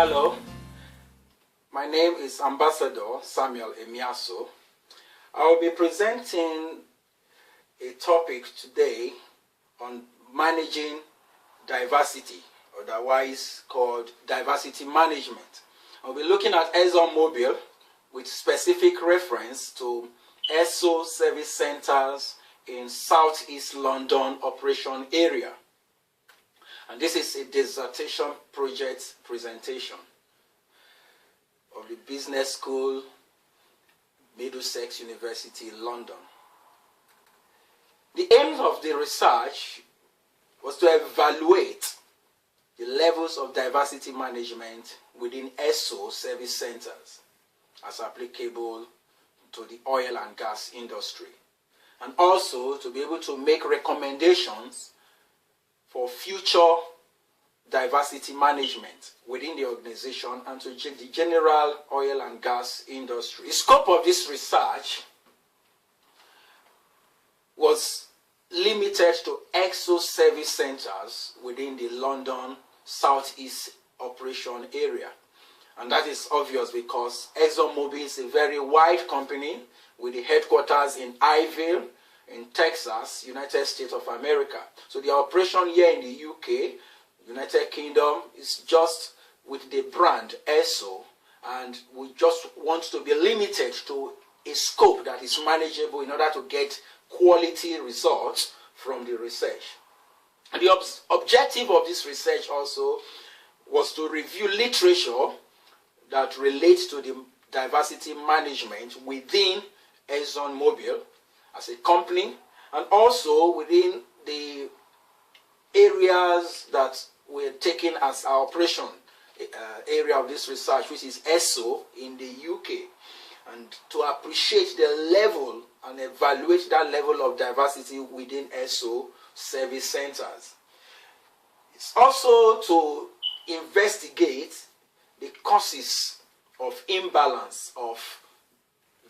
Hello, my name is Ambassador Samuel Emiaso. I will be presenting a topic today on managing diversity, otherwise called diversity management. I'll be looking at ExxonMobil with specific reference to Esso Service Centres in Southeast London operation area. And this is a dissertation project presentation of the Business School, Middlesex University, London. The aim of the research was to evaluate the levels of diversity management within Esso Service Centres as applicable to the oil and gas industry, and also to be able to make recommendations for future diversity management within the organization and to the general oil and gas industry. The scope of this research was limited to Esso Service Centres within the London Southeast operation area. And that is obvious because ExxonMobil is a very wide company with the headquarters in Iville, in Texas, United States of America. So the operation here in the UK, United Kingdom, is just with the brand Esso, and we just want to be limited to a scope that is manageable in order to get quality results from the research. And the objective of this research also was to review literature that relates to the diversity management within ExxonMobil as a company, and also within the areas that we're taking as our operation area of this research, which is Esso in the UK, and to appreciate the level and evaluate that level of diversity within Esso Service Centres. It's also to investigate the causes of imbalance of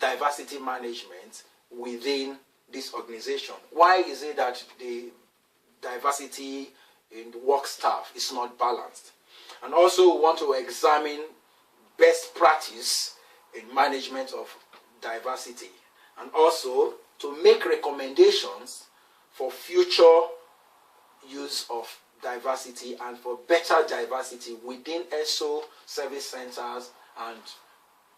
diversity management within this organization. Why is it that the diversity in the work staff is not balanced? And also we want to examine best practice in management of diversity, and also to make recommendations for future use of diversity and for better diversity within Esso Service Centres and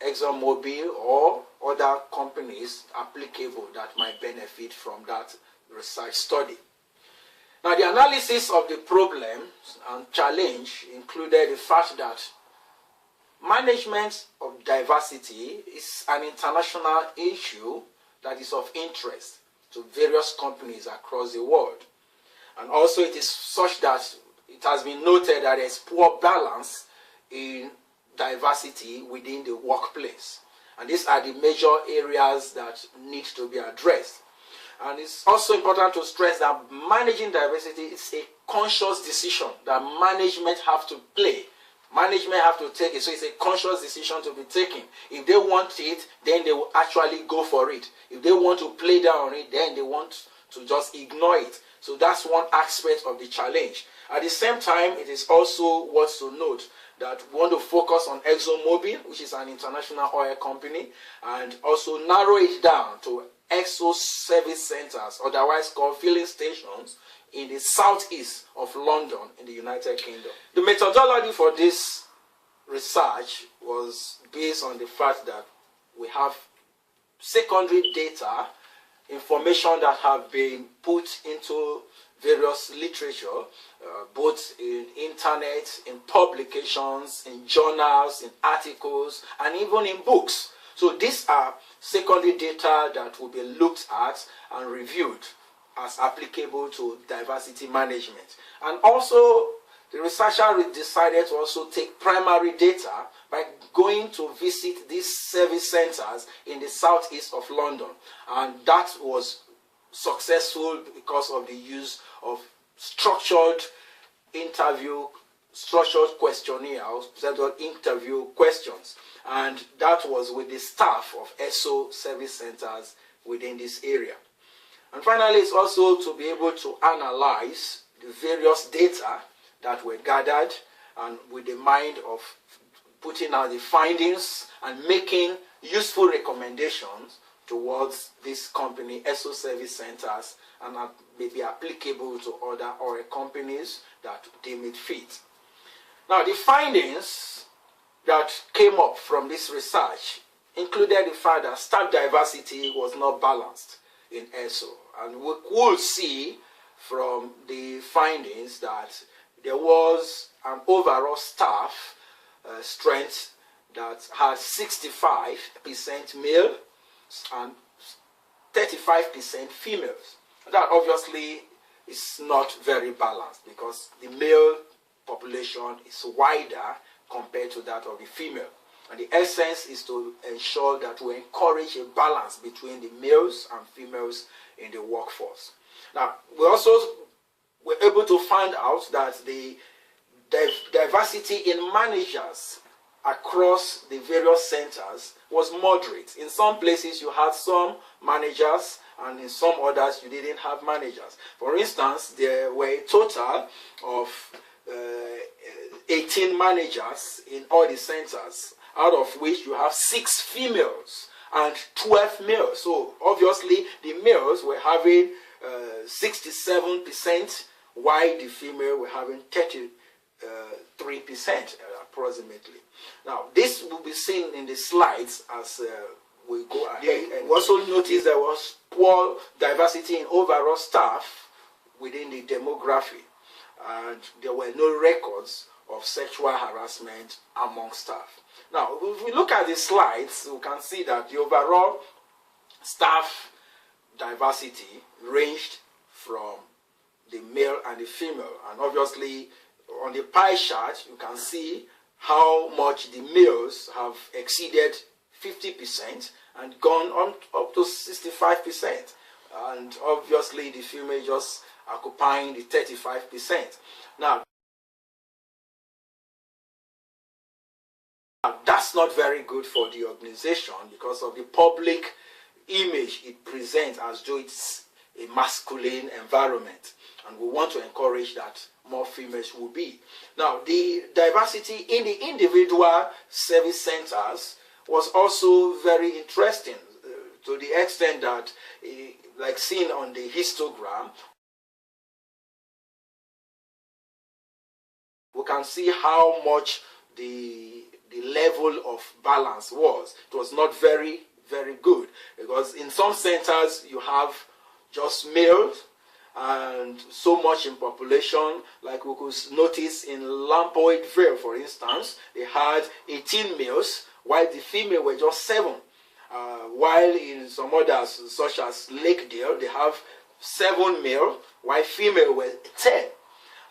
ExxonMobil or other companies applicable that might benefit from that research study. Now, the analysis of the problem and challenge included the fact that management of diversity is an international issue that is of interest to various companies across the world. And also it is such that it has been noted that there is poor balance in diversity within the workplace. And these are the major areas that need to be addressed. And it's also important to stress that managing diversity is a conscious decision that management have to play. Management have to take it, so it's a conscious decision to be taken. If they want it, then they will actually go for it. If they want to play down on it, then they want to just ignore it. So that's one aspect of the challenge. At the same time, it is also worth to note that we want to focus on ExxonMobil, which is an international oil company, and also narrow it down to Esso Service Centres, otherwise called filling stations, in the southeast of London in the United Kingdom. The methodology for this research was based on the fact that we have secondary data, information that have been put into various literature, both in internet, in publications, in journals, in articles, and even in books. So these are secondary data that will be looked at and reviewed as applicable to diversity management. And also, the researcher decided to also take primary data by going to visit these service centres in the southeast of London. And that was successful because of the use of structured questionnaire, or interview questions. And that was with the staff of Esso Service Centres within this area. And finally, it's also to be able to analyze the various data that were gathered and with the mind of putting out the findings and making useful recommendations towards this company, Esso Service Centres, and may be applicable to other oil companies that deem it fit. Now, the findings that came up from this research included the fact that staff diversity was not balanced in Esso. And we will see from the findings that there was an overall staff strength that had 65% male and 35% females. That obviously is not very balanced because the male population is wider compared to that of the female. And the essence is to ensure that we encourage a balance between the males and females in the workforce. Now, we also were able to find out that the diversity in managers across the various centers was moderate. In some places you had some managers, and in some others you didn't have managers. For instance, there were a total of 18 managers in all the centers, out of which you have 6 females and 12 males. So obviously the males were having 67%, while the female were having 33% approximately. Now, this will be seen in the slides as we go ahead. And we also noticed there was poor diversity in overall staff within the demography, and there were no records of sexual harassment among staff. Now, if we look at the slides, we can see that the overall staff diversity ranged from the male and the female, and obviously on the pie chart you can see how much the males have exceeded 50% and gone on up to 65%, and obviously the female just occupying the 35%. Now, that's not very good for the organization because of the public image it presents as though it's a masculine environment, and we want to encourage that more females will be. Now, the diversity in the individual service centers was also very interesting to the extent that, like seen on the histogram, we can see how much the level of balance was. It was not very, very good, because in some centers you have just males and so much in population. Like we could notice in Lampoid Vale, for instance, they had 18 males while the female were just 7. While in some others, such as Lakedale, they have 7 male while female were 10.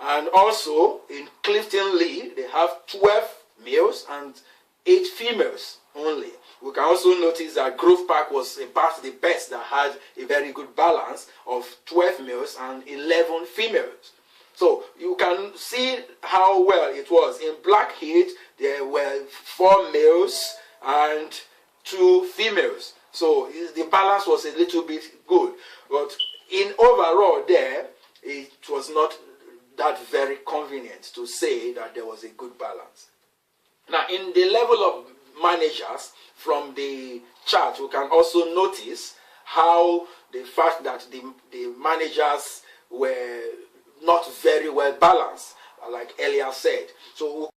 And also in Clifton Lee, they have 12 males and 8 females only. We can also notice that Grove Park was about the best, that had a very good balance of 12 males and 11 females. So you can see how well it was. In Blackheath, there were 4 males and 2 females. So the balance was a little bit good. But in overall there, it was not that very convenient to say that there was a good balance. Now, in the level of managers, from the chart, we can also notice how the fact that the managers were not very well balanced, like earlier said. So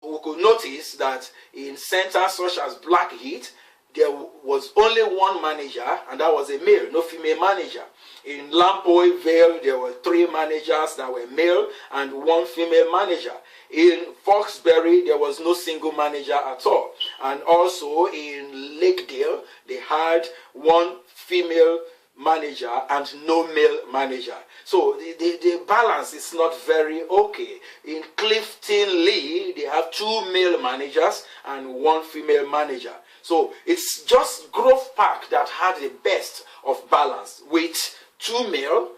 we could notice that in centers such as Blackheath, there was only 1 manager, and that was a male, no female manager. In Lampoy Vale, there were 3 managers that were male and 1 female manager. In Foxbury, there was no single manager at all. And also in Lakedale, they had 1 female manager and no male manager. So the balance is not very okay. In Clifton Lee, they have 2 male managers and 1 female manager. So it's just Grove Park that had the best of balance, with 2 male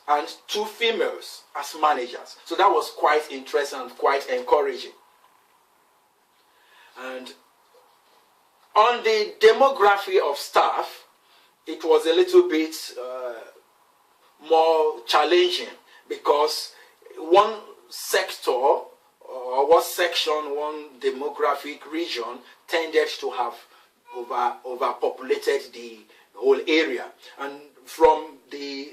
and 2 females as managers. So that was quite interesting and quite encouraging. And on the demography of staff, it was a little bit more challenging, because one sector or one section, one demographic region tended to have overpopulated the whole area. And from the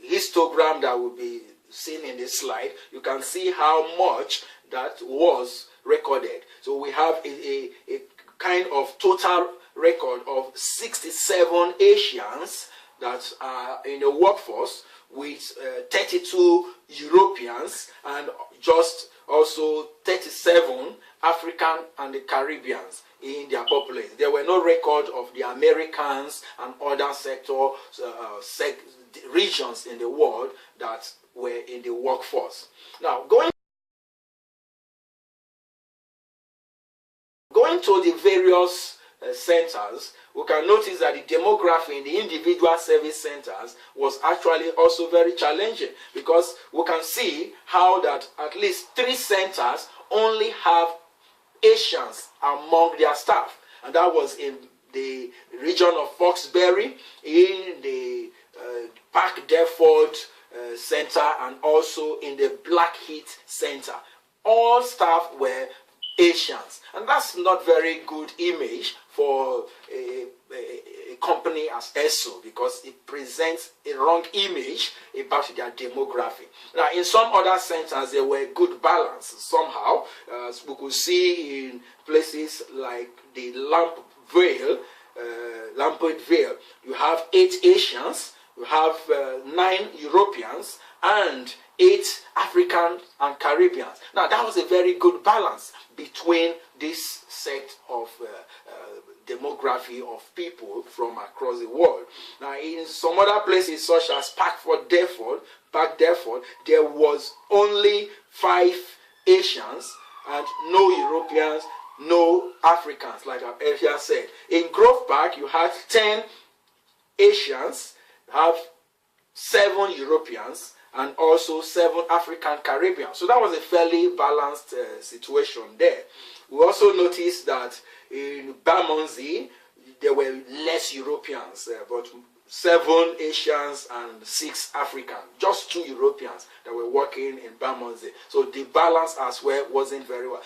histogram that will be seen in this slide, you can see how much that was recorded. So we have a kind of total record of 67 Asians that are in the workforce, with 32 Europeans and just also 37 African and the Caribbeans in their population. There were no record of the Americans and other regions in the world that were in the workforce. Now, going to the various centers, we can notice that the demography in the individual service centers was actually also very challenging, because we can see how that at least 3 centers only have Asians among their staff, and that was in the region of Foxbury, in the Park Deptford Center, and also in the Blackheath Center. All staff were Asians, and that's not very good image for a company as Esso, because it presents a wrong image about their demography. Now, in some other centers, there were good balance somehow, as we could see in places like the Lampard Vale. You have 8 Asians, you have 9 Europeans, and 8 African and Caribbeans. Now, that was a very good balance between this set of demography of people from across the world. Now, in some other places, such as Park Deptford, there was only 5 Asians and no Europeans, no Africans, like I've earlier said. In Grove Park, you had 10 Asians, have 7 Europeans, and also 7 African Caribbeans. So that was a fairly balanced situation there. We also noticed that in Bermondsey, there were less Europeans, but 7 Asians and 6 Africans, just 2 Europeans that were working in Bermondsey. So the balance as well wasn't very well.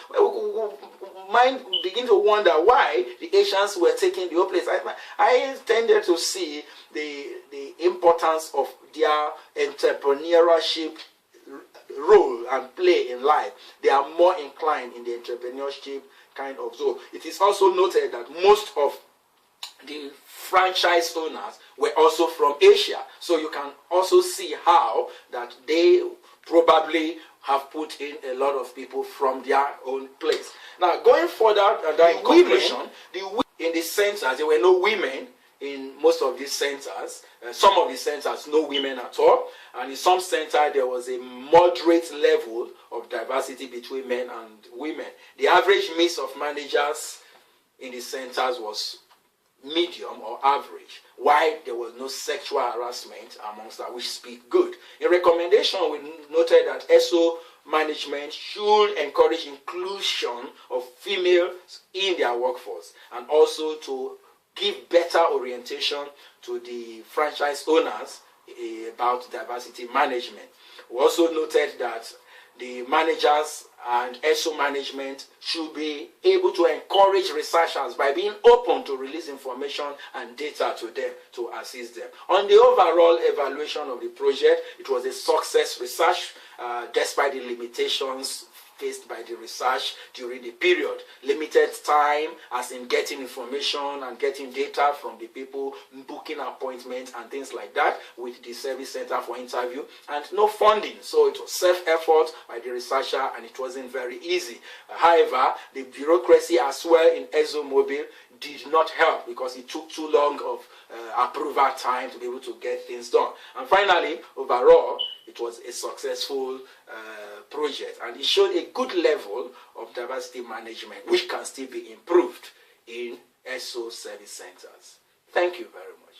Mind begin to wonder why the Asians were taking the whole place. I tended to see the importance of their entrepreneurship role and play in life. They are more inclined in the entrepreneurship kind of zone. It is also noted that most of the franchise owners were also from Asia, so you can also see how that they probably have put in a lot of people from their own place. Now, going further, in conclusion, in the centers, there were no women in most of these centers. Some of the centers, no women at all, and in some centers there was a moderate level of diversity between men and women. The average mix of managers in the centers was medium or average, while there was no sexual harassment amongst that, which speak good. In recommendation, we noted that Esso management should encourage inclusion of females in their workforce, and also to give better orientation to the franchise owners about diversity management. We also noted that the managers and Esso management should be able to encourage researchers by being open to release information and data to them to assist them. On the overall evaluation of the project, it was a success research despite the limitations faced by the research during the period. Limited time, as in getting information and getting data from the people, booking appointments and things like that with the service center for interview, and no funding. So it was self-effort by the researcher, and it wasn't very easy. However, the bureaucracy as well in ExxonMobil did not help, because it took too long of approval time to be able to get things done. And finally, overall, it was a successful project, and it showed a good level of diversity management, which can still be improved in Esso Service Centres. Thank you very much.